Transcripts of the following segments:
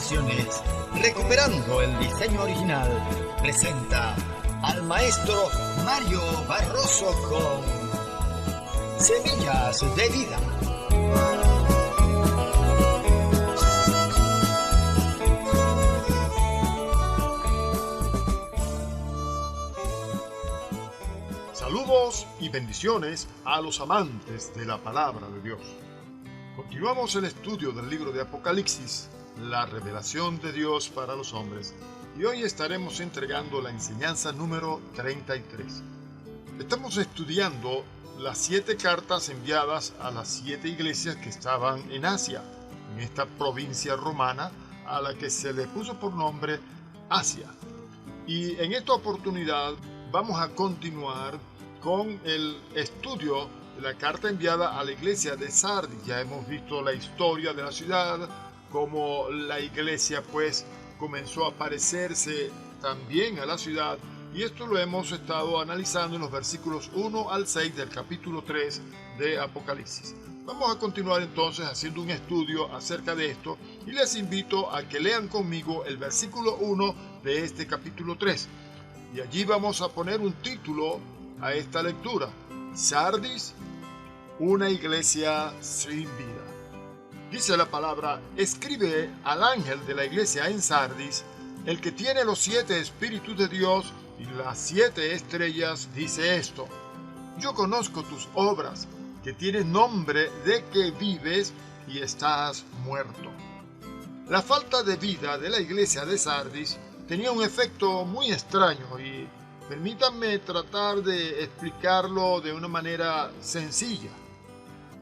Producciones, recuperando el diseño original, presenta al maestro Mario Barroso con Semillas de Vida. Saludos y bendiciones a los amantes de la palabra de Dios. Continuamos el estudio del libro de Apocalipsis, la revelación de Dios para los hombres, y hoy estaremos entregando la enseñanza número 33. Estamos estudiando las 7 cartas enviadas a las 7 iglesias que estaban en Asia, en esta provincia romana a la que se le puso por nombre Asia. Y en esta oportunidad vamos a continuar con el estudio de la carta enviada a la iglesia de Sardis. Ya hemos visto la historia de la ciudad, cómo la iglesia pues comenzó a parecerse también a la ciudad, y esto lo hemos estado analizando en los versículos 1 al 6 del capítulo 3 de Apocalipsis. Vamos a continuar entonces haciendo un estudio acerca de esto, y les invito a que lean conmigo el versículo 1 de este capítulo 3. Y allí vamos a poner un título a esta lectura: Sardis, una iglesia sin vida. Dice la palabra: escribe al ángel de la iglesia en Sardis, el que tiene los 7 espíritus de Dios y las 7 estrellas, dice esto: yo conozco tus obras, que tienes nombre de que vives y estás muerto. La falta de vida de la iglesia de Sardis tenía un efecto muy extraño, y permítanme tratar de explicarlo de una manera sencilla.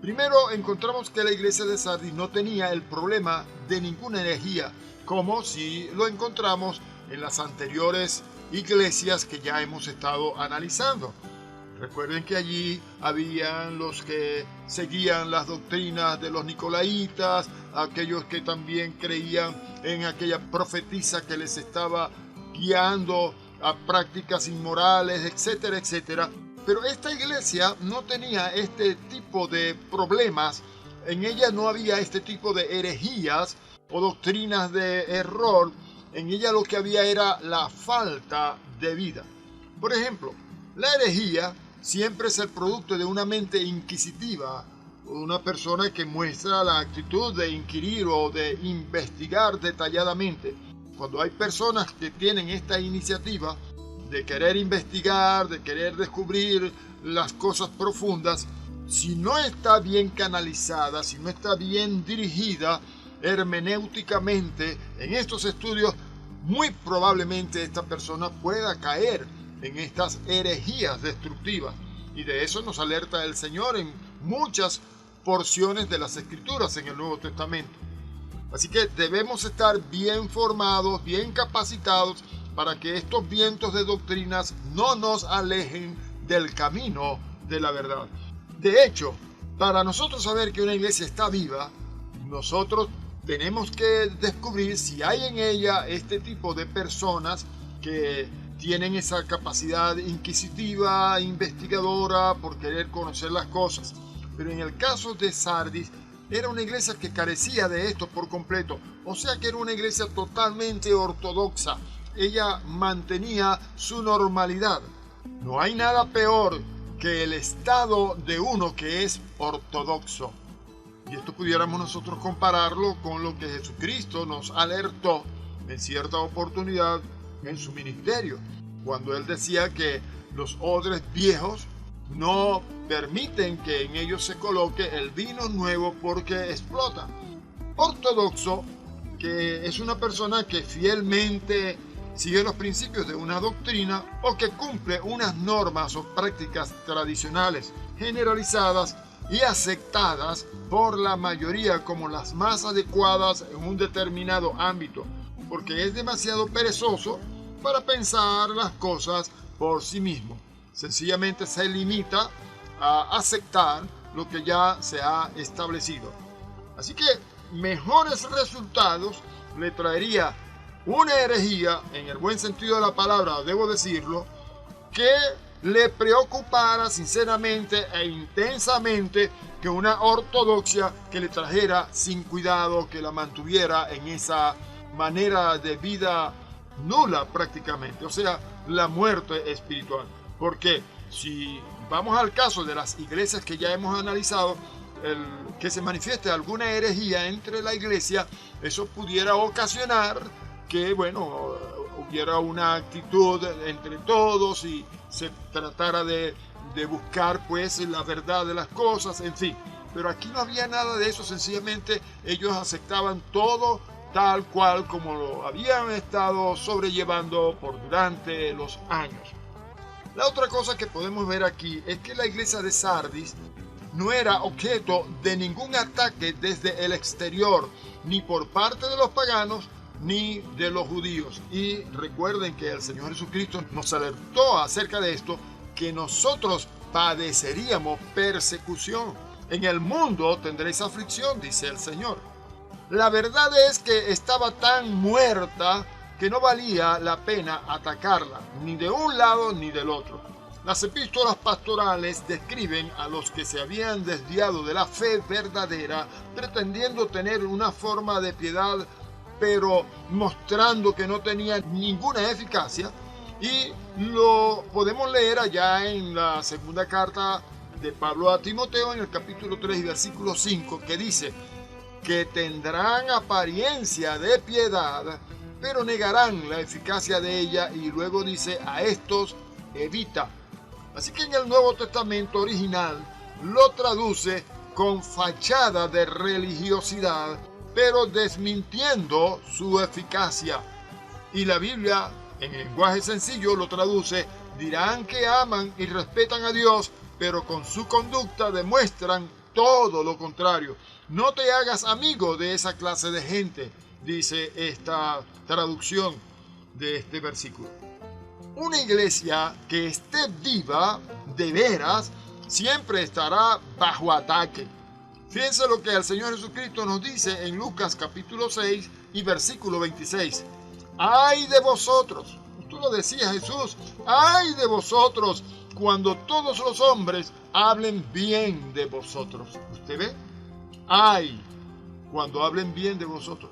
Primero, encontramos que la iglesia de Sardis no tenía el problema de ninguna herejía, como si lo encontramos en las anteriores iglesias que ya hemos estado analizando. Recuerden que allí habían los que seguían las doctrinas de los nicolaitas, aquellos que también creían en aquella profetisa que les estaba guiando a prácticas inmorales, etcétera, etcétera. Pero esta iglesia no tenía este tipo de problemas. En ella no había este tipo de herejías o doctrinas de error. En ella lo que había era la falta de vida. Por ejemplo, la herejía siempre es el producto de una mente inquisitiva, una persona que muestra la actitud de inquirir o de investigar detalladamente. Cuando hay personas que tienen esta iniciativa de querer investigar, de querer descubrir las cosas profundas, si no está bien canalizada, si no está bien dirigida hermenéuticamente en estos estudios, muy probablemente esta persona pueda caer en estas herejías destructivas. Y de eso nos alerta el Señor en muchas porciones de las Escrituras en el Nuevo Testamento. Así que debemos estar bien formados, bien capacitados, para que estos vientos de doctrinas no nos alejen del camino de la verdad. De hecho, para nosotros saber que una iglesia está viva, nosotros tenemos que descubrir si hay en ella este tipo de personas que tienen esa capacidad inquisitiva, investigadora, por querer conocer las cosas. Pero en el caso de Sardis, era una iglesia que carecía de esto por completo. O sea que era una iglesia totalmente ortodoxa. Ella mantenía su normalidad. No hay nada peor que el estado de uno que es ortodoxo. Y esto pudiéramos nosotros compararlo con lo que Jesucristo nos alertó en cierta oportunidad en su ministerio, cuando él decía que los odres viejos no permiten que en ellos se coloque el vino nuevo porque explota. Ortodoxo, que es una persona que fielmente sigue los principios de una doctrina o que cumple unas normas o prácticas tradicionales generalizadas y aceptadas por la mayoría como las más adecuadas en un determinado ámbito, porque es demasiado perezoso para pensar las cosas por sí mismo. Sencillamente se limita a aceptar lo que ya se ha establecido. Así que mejores resultados le traería una herejía, en el buen sentido de la palabra, debo decirlo, que le preocupara sinceramente e intensamente que una ortodoxia que le trajera sin cuidado, que la mantuviera en esa manera de vida nula prácticamente, o sea, la muerte espiritual. Porque si vamos al caso de las iglesias que ya hemos analizado, que se manifieste alguna herejía entre la iglesia, eso pudiera ocasionar que, bueno, hubiera una actitud entre todos y se tratara de buscar pues la verdad de las cosas, en fin. Pero aquí no había nada de eso, sencillamente ellos aceptaban todo tal cual como lo habían estado sobrellevando durante los años. La otra cosa que podemos ver aquí es que la iglesia de Sardis no era objeto de ningún ataque desde el exterior, ni por parte de los paganos, ni de los judíos. Y recuerden que el Señor Jesucristo nos alertó acerca de esto, que nosotros padeceríamos persecución. En el mundo tendréis aflicción, dice el Señor. La verdad es que estaba tan muerta que no valía la pena atacarla, ni de un lado ni del otro. Las epístolas pastorales describen a los que se habían desviado de la fe verdadera, pretendiendo tener una forma de piedad, pero mostrando que no tenía ninguna eficacia. Y lo podemos leer allá en la segunda carta de Pablo a Timoteo, en el capítulo 3 y versículo 5, que dice que tendrán apariencia de piedad, pero negarán la eficacia de ella, y luego dice: a estos evita. Así que en el Nuevo Testamento original lo traduce con fachada de religiosidad, pero desmintiendo su eficacia. Y la Biblia, en lenguaje sencillo, lo traduce: dirán que aman y respetan a Dios, pero con su conducta demuestran todo lo contrario. No te hagas amigo de esa clase de gente, dice esta traducción de este versículo. Una iglesia que esté viva de veras siempre estará bajo ataque. Fíjense lo que el Señor Jesucristo nos dice en Lucas capítulo 6 y versículo 26. ¡Ay de vosotros! Tú lo decías, Jesús. ¡Ay de vosotros cuando todos los hombres hablen bien de vosotros! ¿Usted ve? ¡Ay! Cuando hablen bien de vosotros.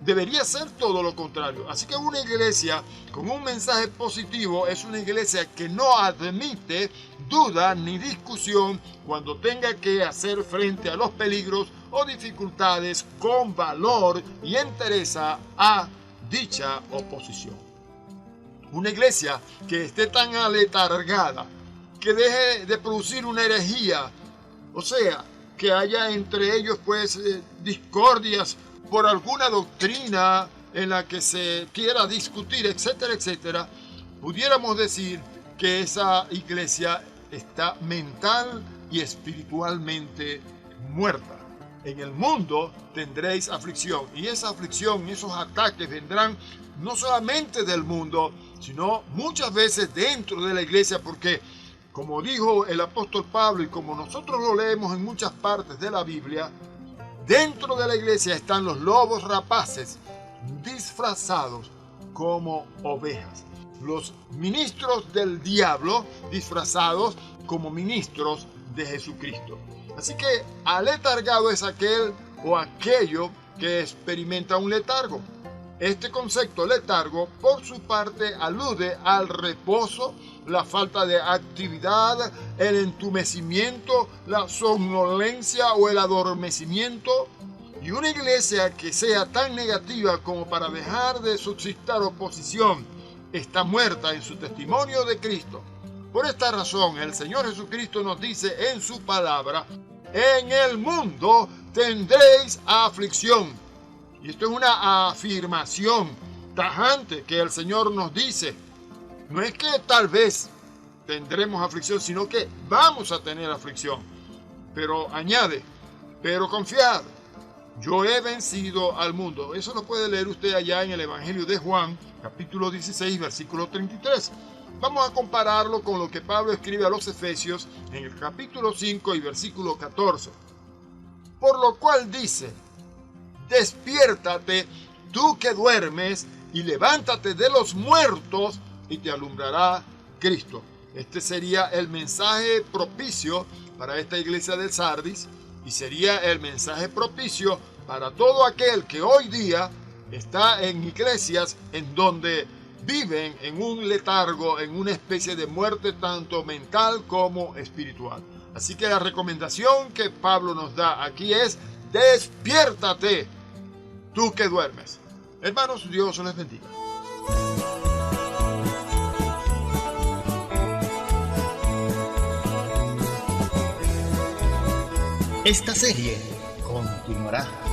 Debería ser todo lo contrario. Así que una iglesia con un mensaje positivo es una iglesia que no admite duda ni discusión cuando tenga que hacer frente a los peligros o dificultades con valor y entereza a dicha oposición. Una iglesia que esté tan aletargada, que deje de producir una herejía, o sea, que haya entre ellos pues discordias por alguna doctrina en la que se quiera discutir, etcétera, etcétera, pudiéramos decir que esa iglesia está mental y espiritualmente muerta. En el mundo tendréis aflicción, y esa aflicción, esos ataques vendrán no solamente del mundo, sino muchas veces dentro de la iglesia, porque como dijo el apóstol Pablo y como nosotros lo leemos en muchas partes de la Biblia, dentro de la iglesia están los lobos rapaces disfrazados como ovejas. Los ministros del diablo disfrazados como ministros de Jesucristo. Así que aletargado es aquel o aquello que experimenta un letargo. Este concepto letargo, por su parte, alude al reposo, la falta de actividad, el entumecimiento, la somnolencia o el adormecimiento. Y una iglesia que sea tan negativa como para dejar de suscitar oposición está muerta en su testimonio de Cristo. Por esta razón, el Señor Jesucristo nos dice en su palabra: en el mundo tendréis aflicción. Y esto es una afirmación tajante que el Señor nos dice. No es que tal vez tendremos aflicción, sino que vamos a tener aflicción. Pero añade: pero confiad, yo he vencido al mundo. Eso lo puede leer usted allá en el Evangelio de Juan, capítulo 16, versículo 33. Vamos a compararlo con lo que Pablo escribe a los Efesios en el capítulo 5 y versículo 14. Por lo cual dice: despiértate, tú que duermes, y levántate de los muertos, y te alumbrará Cristo. Este sería el mensaje propicio para esta iglesia de Sardis, y sería el mensaje propicio para todo aquel que hoy día está en iglesias en donde viven en un letargo, en una especie de muerte tanto mental como espiritual. Así que la recomendación que Pablo nos da aquí es: despiértate, tú que duermes. Hermanos, Dios les bendiga. Esta serie continuará.